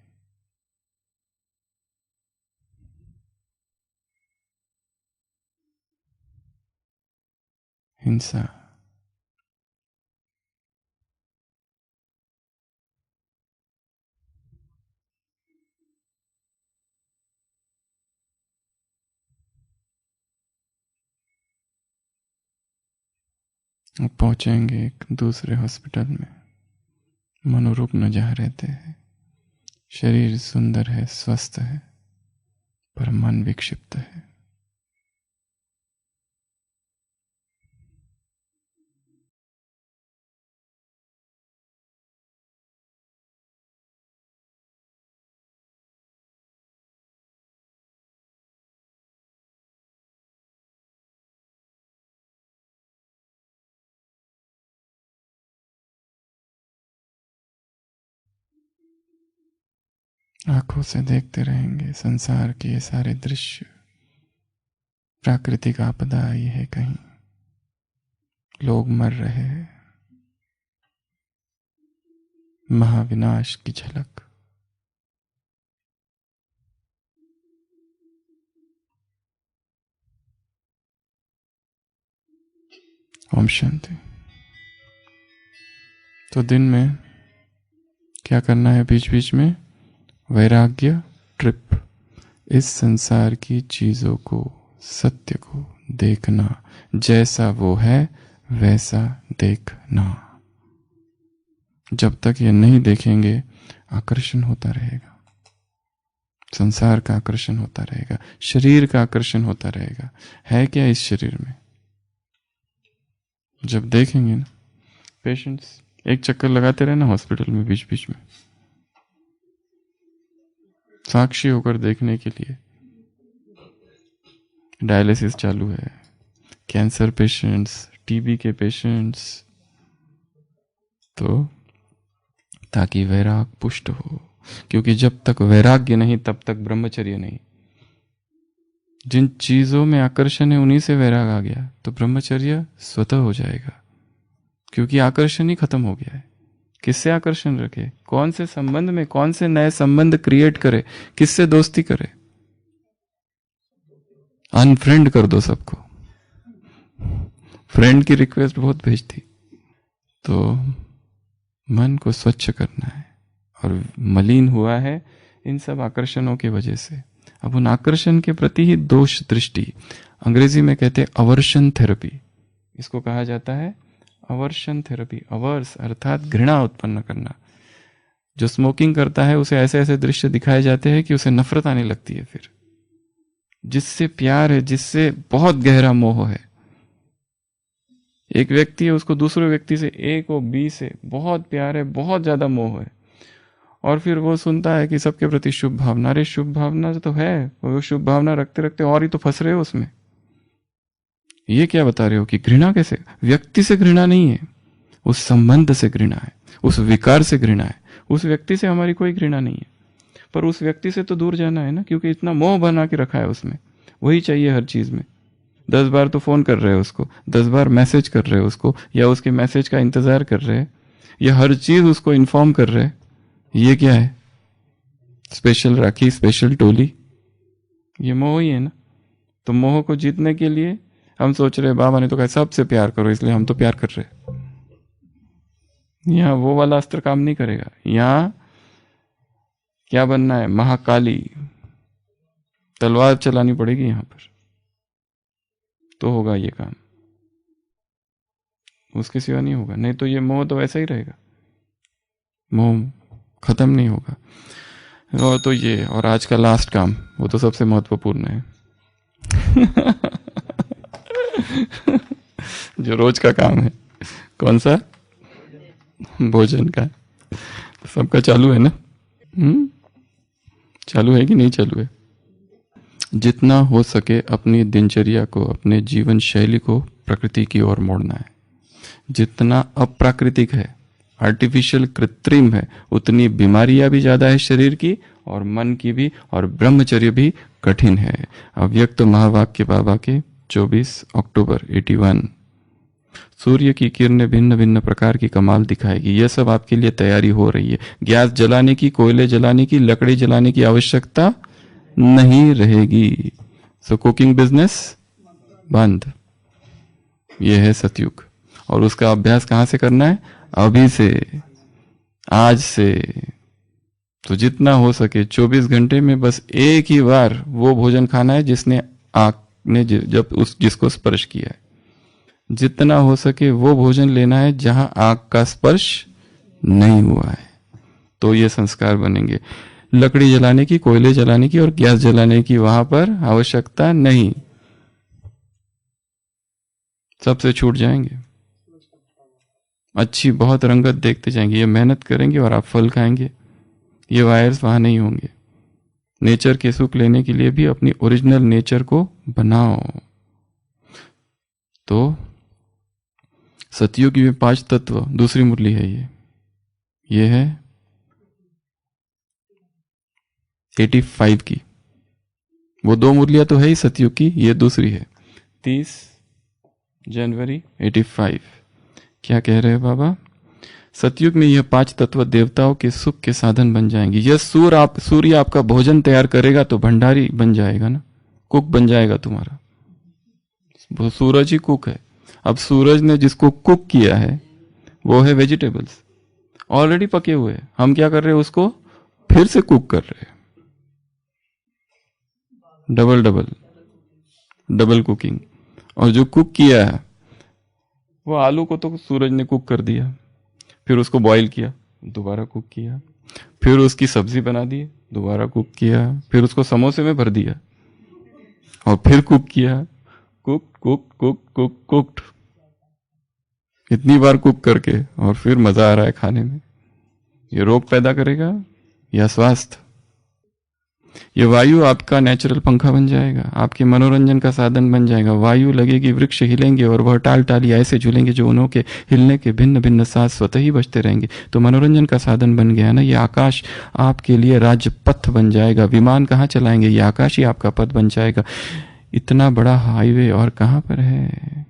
हिंसा, अब पहुंचेंगे एक दूसरे हॉस्पिटल में। मनोरुग्ण जहाँ रहते हैं, शरीर सुंदर है, स्वस्थ है, पर मन विक्षिप्त है। आंखों से देखते रहेंगे संसार के ये सारे दृश्य। प्राकृतिक आपदा आई है, कहीं लोग मर रहे हैं, महाविनाश की झलक। ओम शांति। तो दिन में क्या करना है? बीच बीच में वैराग्य ट्रिप। इस संसार की चीजों को, सत्य को देखना, जैसा वो है वैसा देखना। जब तक ये नहीं देखेंगे, आकर्षण होता रहेगा, संसार का आकर्षण होता रहेगा, शरीर का आकर्षण होता रहेगा। है क्या इस शरीर में? जब देखेंगे ना, पेशेंट्स एक चक्कर लगाते रहे ना हॉस्पिटल में बीच बीच में, साक्षी होकर देखने के लिए। डायलिसिस चालू है, कैंसर पेशेंट्स, टीबी के पेशेंट्स, तो ताकि वैराग पुष्ट हो। क्योंकि जब तक वैराग्य नहीं तब तक ब्रह्मचर्य नहीं। जिन चीजों में आकर्षण है उन्हीं से वैराग आ गया तो ब्रह्मचर्य स्वतः हो जाएगा। क्योंकि आकर्षण ही खत्म हो गया है। किससे आकर्षण रखे? कौन से संबंध में, कौन से नए संबंध क्रिएट करे, किससे दोस्ती करे? अनफ्रेंड कर दो सबको। फ्रेंड की रिक्वेस्ट बहुत भेजती। तो मन को स्वच्छ करना है, और मलिन हुआ है इन सब आकर्षणों की वजह से। अब उन आकर्षण के प्रति ही दोष दृष्टि, अंग्रेजी में कहते हैं अवर्शन थेरेपी, इसको कहा जाता है अवर्शन थेरेपी। अवर्स अर्थात घृणा उत्पन्न करना। जो स्मोकिंग करता है उसे ऐसे ऐसे दृश्य दिखाए जाते हैं कि उसे नफरत आने लगती है। फिर जिससे प्यार है, जिससे बहुत गहरा मोह है, एक व्यक्ति है, उसको दूसरे व्यक्ति से, ए को बी से बहुत प्यार है, बहुत ज्यादा मोह है, और फिर वो सुनता है कि सबके प्रति शुभ भावना। अरे शुभ भावना तो है, वो शुभ भावना रखते रखते और ही तो फंस रहे हो उसमें। ये क्या बता रहे हो कि घृणा कैसे? व्यक्ति से घृणा नहीं है, उस संबंध से घृणा है, उस विकार से घृणा है। उस व्यक्ति से हमारी कोई घृणा नहीं है, पर उस व्यक्ति से तो दूर जाना है ना, क्योंकि इतना मोह बना के रखा है उसमें। वही चाहिए हर चीज में। 10 बार तो फोन कर रहे हो उसको, 10 बार मैसेज कर रहे हो उसको, या उसके मैसेज का इंतजार कर रहे हैं, या हर चीज उसको इन्फॉर्म कर रहे हैं। ये क्या है? स्पेशल राखी, स्पेशल टोली, ये मोह ही है ना। तो मोह को जीतने के लिए हम सोच रहे, बाबा ने तो कहा सबसे प्यार करो, इसलिए हम तो प्यार कर रहे। यहाँ वो वाला अस्त्र काम नहीं करेगा। यहाँ क्या बनना है? महाकाली, तलवार चलानी पड़ेगी यहाँ पर, तो होगा ये काम। उसके सिवा नहीं होगा। नहीं तो ये मोह तो वैसा ही रहेगा, मोह खत्म नहीं होगा। और तो ये, और आज का लास्ट काम, वो तो सबसे महत्वपूर्ण है जो रोज का काम है। कौन सा? भोजन का। सबका चालू है ना? चालू है कि नहीं चालू है? जितना हो सके अपनी दिनचर्या को, अपने जीवन शैली को प्रकृति की ओर मोड़ना है। जितना अप्राकृतिक है, आर्टिफिशियल, कृत्रिम है, उतनी बीमारियां भी ज्यादा है शरीर की और मन की भी, और ब्रह्मचर्य भी कठिन है। अव्यक्त महावाक्य बाबा के 24 अक्टूबर 81। सूर्य की किरणें भिन्न भिन्न प्रकार की कमाल दिखाएगी। यह सब आपके लिए तैयारी हो रही है। गैस जलाने की, कोयले जलाने की, लकड़ी जलाने की आवश्यकता नहीं रहेगी। सो कुकिंग बिजनेस बंद। यह है सतयुग, और उसका अभ्यास कहां से करना है? अभी से, आज से। तो जितना हो सके 24 घंटे में बस एक ही बार वो भोजन खाना है जिसने आपने जब उस जिसको स्पर्श किया है। जितना हो सके वो भोजन लेना है जहां आग का स्पर्श नहीं हुआ है, तो ये संस्कार बनेंगे। लकड़ी जलाने की, कोयले जलाने की और गैस जलाने की वहां पर आवश्यकता नहीं, सबसे छूट जाएंगे। अच्छी बहुत रंगत देखते जाएंगे, ये मेहनत करेंगे और आप फल खाएंगे। ये वायर्स वहां नहीं होंगे। नेचर के सुख लेने के लिए भी अपनी ओरिजिनल नेचर को बनाओ। तो सतयुग में 5 तत्व, दूसरी मुरली है ये है 85 की। वो 2 मुरलियां तो है ही सतयुग की, ये दूसरी है 30 जनवरी 85। क्या कह रहे हैं बाबा? सतयुग में यह 5 तत्व देवताओं के सुख के साधन बन जाएंगे। यह सूर्य आपका भोजन तैयार करेगा तो भंडारी बन जाएगा ना, कुक बन जाएगा तुम्हारा। वो सूरज ही कुक है। अब सूरज ने जिसको कुक किया है वो है वेजिटेबल्स, ऑलरेडी पके हुए। हम क्या कर रहे हैं? उसको फिर से कुक कर रहे हैं। Double cooking. और जो कुक किया है वो आलू को तो सूरज ने कुक कर दिया, फिर उसको बॉईल किया, दोबारा कुक किया, फिर उसकी सब्जी बना दी, दोबारा कुक किया, फिर उसको समोसे में भर दिया और फिर कुक किया। कुक्ड। इतनी बार कुक करके और फिर मजा आ रहा है खाने में। ये रोग पैदा करेगा या स्वास्थ्य? ये वायु आपका नेचुरल पंखा बन जाएगा, आपके मनोरंजन का साधन बन जाएगा। वायु लगेगी, वृक्ष हिलेंगे और वह टाल टाली ऐसे झूलेंगे जो उन्हों के हिलने के भिन्न भिन्न साथ स्वतः ही बजते रहेंगे। तो मनोरंजन का साधन बन गया ना। ये आकाश आपके लिए राज्य पथ बन जाएगा। विमान कहाँ चलाएंगे? ये आकाश ही आपका पथ बन जाएगा। इतना बड़ा हाईवे और कहाँ पर है?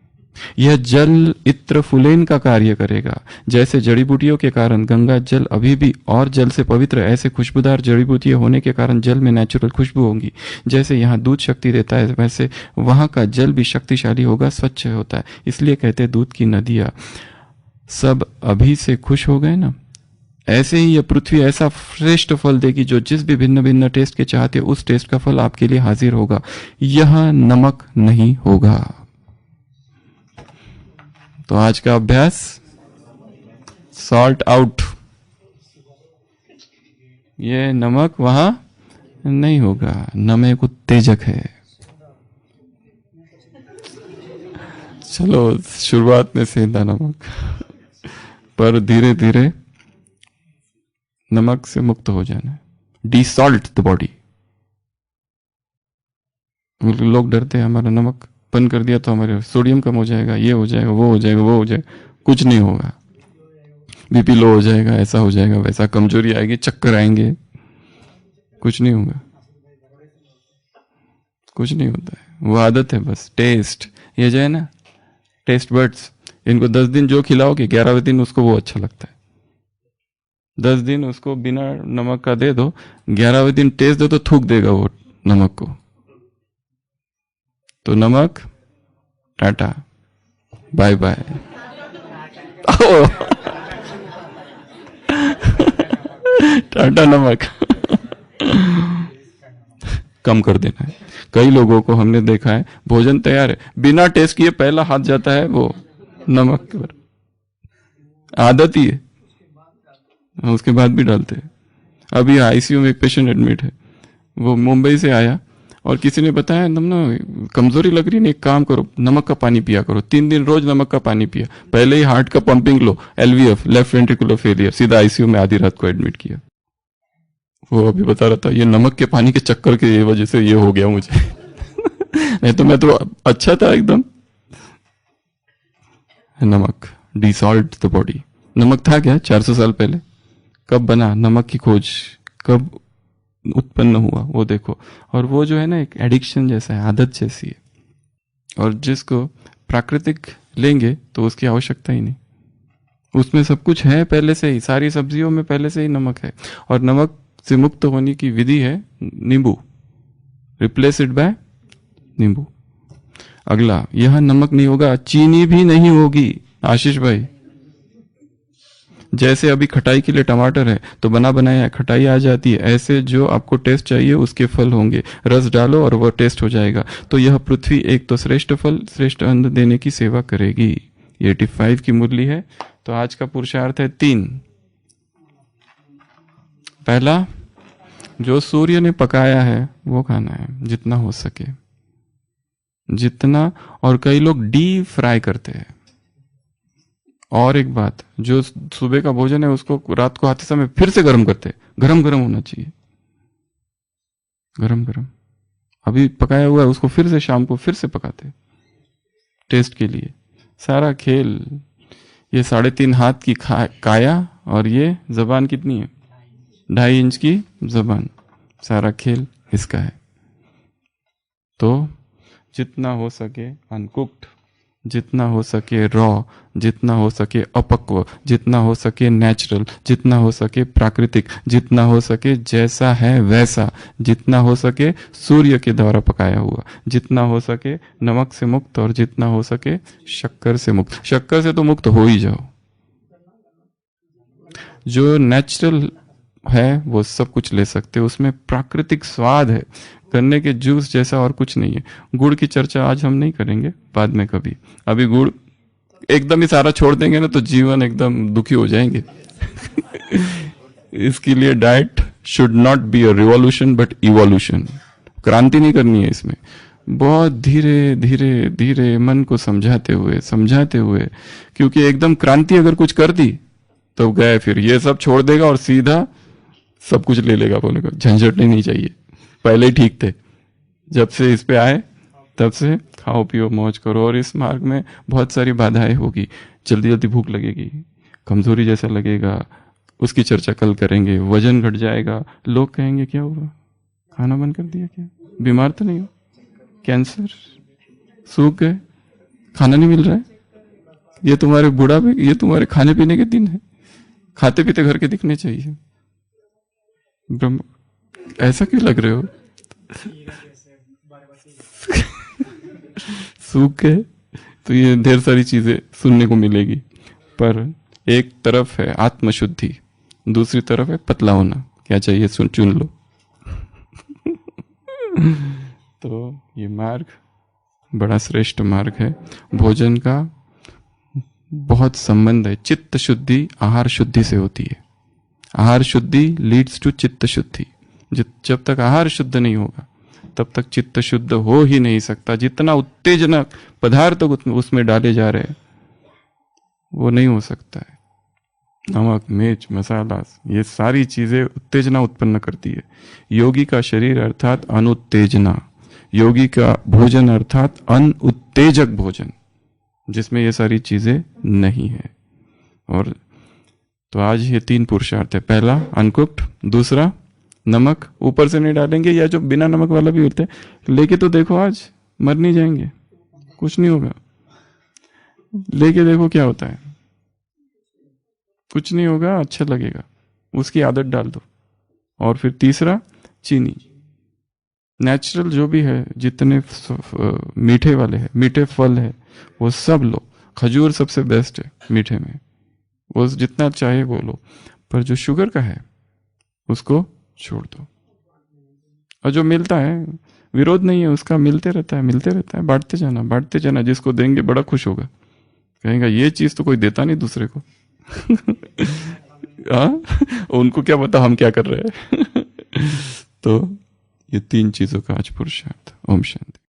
यह जल इत्र फुलेन का कार्य करेगा। जैसे जड़ी बूटियों के कारण गंगा जल अभी भी और जल से पवित्र, ऐसे खुशबूदार जड़ी बूटियां होने के कारण जल में नेचुरल खुशबू होगी। जैसे यहाँ दूध शक्ति देता है, वैसे वहां का जल भी शक्तिशाली होगा, स्वच्छ होता है। इसलिए कहते हैं दूध की नदियां। सब अभी से खुश हो गए ना। ऐसे ही यह पृथ्वी ऐसा श्रेष्ठ फल देगी जो जिस भी भिन्न भिन्न टेस्ट के चाहते उस टेस्ट का फल आपके लिए हाजिर होगा। यह नमक नहीं होगा। तो आज का अभ्यास, सॉल्ट आउट। ये नमक वहां नहीं होगा। नमक उत्तेजक है। चलो शुरुआत में सेंधा नमक, पर धीरे धीरे नमक से मुक्त हो जाना। Dassault the body. लोग डरते हैं हमारा नमक बंद कर दिया तो हमारे सोडियम कम हो जाएगा, ये हो जाएगा, वो हो जाएगा, वो हो जाएगा। कुछ नहीं होगा। बीपी लो हो जाएगा, ऐसा हो जाएगा, वैसा, कमजोरी आएगी, चक्कर आएंगे। कुछ नहीं होगा, कुछ नहीं होता है। वो आदत है बस। टेस्ट, ये जो है ना टेस्ट बर्ड्स, इनको 10 दिन जो खिलाओगे 11वें दिन उसको वो अच्छा लगता है। 10 दिन उसको बिना नमक का दे दो, 11वें दिन टेस्ट दो तो थूक देगा वो नमक को। तो नमक टाटा, बाय बाय। टाटा नमक कम कर देना है। कई लोगों को हमने देखा है, भोजन तैयार है, बिना टेस्ट किए पहला हाथ जाता है वो नमक पर। आदत ही है, उसके बाद भी डालते हैं। अभी आईसीयू में एक पेशेंट एडमिट है, वो मुंबई से आया और किसी ने बताया तुम ना कमजोरी लग रही है, एक काम करो, नमक का पानी पिया करो। 3 दिन रोज नमक का पानी पिया, पहले ही हार्ट का पंपिंग लो, LVF, लेफ्ट वेंट्रिकुलर फेलियर, सीधा आईसीयू में आधी रात को एडमिट किया। वो अभी बता रहा था ये नमक के पानी के चक्कर की वजह से ये हो गया मुझे। नहीं तो मैं तो अच्छा था एकदम। नमक डिसॉल्ट द बॉडी। नमक था क्या 400 साल पहले? कब बना नमक की खोज, कब उत्पन्न हुआ वो देखो। और वो जो है ना एक एडिक्शन जैसा है, आदत जैसी है। और जिसको प्राकृतिक लेंगे तो उसकी आवश्यकता ही नहीं, उसमें सब कुछ है पहले से ही, सारी सब्जियों में पहले से ही नमक है। और नमक से मुक्त होने की विधि है नींबू, रिप्लेस इट बाय नींबू। अगला, यह नमक नहीं होगा, चीनी भी नहीं होगी। आशीष भाई, जैसे अभी खटाई के लिए टमाटर है तो बना बनाया खटाई आ जाती है, ऐसे जो आपको टेस्ट चाहिए उसके फल होंगे, रस डालो और वह टेस्ट हो जाएगा। तो यह पृथ्वी एक तो श्रेष्ठ फल श्रेष्ठ अन्न देने की सेवा करेगी। 85 की मुरली है। तो आज का पुरुषार्थ है 3। पहला, जो सूर्य ने पकाया है वो खाना है जितना हो सके, जितना। और कई लोग डीप फ्राई करते हैं। और एक बात, जो सुबह का भोजन है उसको रात को आते समय फिर से गर्म करते हैं। गरम गरम होना चाहिए, गरम गरम। अभी पकाया हुआ है उसको फिर से शाम को फिर से पकाते टेस्ट के लिए। सारा खेल ये 3.5 हाथ की काया और ये जबान कितनी है, 2.5 इंच की जबान। सारा खेल इसका है। तो जितना हो सके अनकुक्ड, जितना हो सके रॉ, जितना हो सके अपक्व, जितना हो सके नेचुरल, जितना हो सके प्राकृतिक, जितना हो सके जैसा है वैसा, जितना हो सके सूर्य के द्वारा पकाया हुआ, जितना हो सके नमक से मुक्त और जितना हो सके शक्कर से मुक्त। शक्कर से तो मुक्त हो ही जाओ। जो नेचुरल है वो सब कुछ ले सकते हो, उसमें प्राकृतिक स्वाद है। गन्ने के जूस जैसा और कुछ नहीं है। गुड़ की चर्चा आज हम नहीं करेंगे, बाद में कभी। अभी गुड़ एकदम ही सारा छोड़ देंगे ना तो जीवन एकदम दुखी हो जाएंगे। इसके लिए diet should not be a revolution but evolution. क्रांति नहीं करनी है इसमें, बहुत धीरे धीरे धीरे मन को समझाते हुए, क्योंकि एकदम क्रांति अगर कुछ कर दी तो गए, फिर ये सब छोड़ देगा और सीधा सब कुछ ले लेगा। बोलेगा झंझट नहीं चाहिए, पहले ही ठीक थे। जब से इस पे आए तब से खाओ पियो मौज करो। और इस मार्ग में बहुत सारी बाधाएं होगी, जल्दी जल्दी भूख लगेगी, कमजोरी जैसा लगेगा, उसकी चर्चा कल करेंगे। वजन घट जाएगा, लोग कहेंगे क्या हुआ, खाना बंद कर दिया क्या, बीमार तो नहीं हो, कैंसर, सूख गए, खाना नहीं मिल रहा है, ये तुम्हारे बुढ़ापे, ये तुम्हारे खाने पीने के दिन है, खाते पीते घर के दिखने चाहिए। ब्रह्म ऐसा क्यों लग रहे हो? सूख गए तो ये ढेर सारी चीजें सुनने को मिलेगी। पर एक तरफ है आत्मशुद्धि, दूसरी तरफ है पतला होना। क्या चाहिए चुन लो। तो ये मार्ग बड़ा श्रेष्ठ मार्ग है। भोजन का बहुत संबंध है। चित्त शुद्धि आहार शुद्धि से होती है। आहार शुद्धि लीड्स टू चित्त शुद्धि। जब तक आहार शुद्ध नहीं होगा तब तक चित्त शुद्ध हो ही नहीं सकता। जितना उत्तेजनक पदार्थ उसमें डाले जा रहे हैं वो नहीं हो सकता है। नमक, मिर्च, मसाला, ये सारी चीजें उत्तेजना उत्पन्न करती है। योगी का शरीर अर्थात अनुत्तेजना, योगी का भोजन अर्थात अनुत्तेजक भोजन, जिसमें ये सारी चीजें नहीं है। और तो आज ये 3 पुरुषार्थ है। पहला अनकुक्ड, दूसरा नमक ऊपर से नहीं डालेंगे, या जो बिना नमक वाला भी होते हैं लेके तो देखो, आज मर नहीं जाएंगे, कुछ नहीं होगा। लेके देखो क्या होता है, कुछ नहीं होगा, अच्छा लगेगा, उसकी आदत डाल दो। और फिर तीसरा चीनी, नेचुरल जो भी है, जितने मीठे वाले हैं, मीठे फल है वो सब लो। खजूर सबसे बेस्ट है मीठे में, वो जितना चाहे वो लो। पर जो शुगर का है उसको छोड़ दो। और जो मिलता है, विरोध नहीं है उसका, मिलते रहता है, बांटते जाना। जिसको देंगे बड़ा खुश होगा, कहेगा ये चीज तो कोई देता नहीं दूसरे को। उनको क्या पता हम क्या कर रहे हैं। तो ये 3 चीजों का आज पुरुषार्थ। ओम शांति।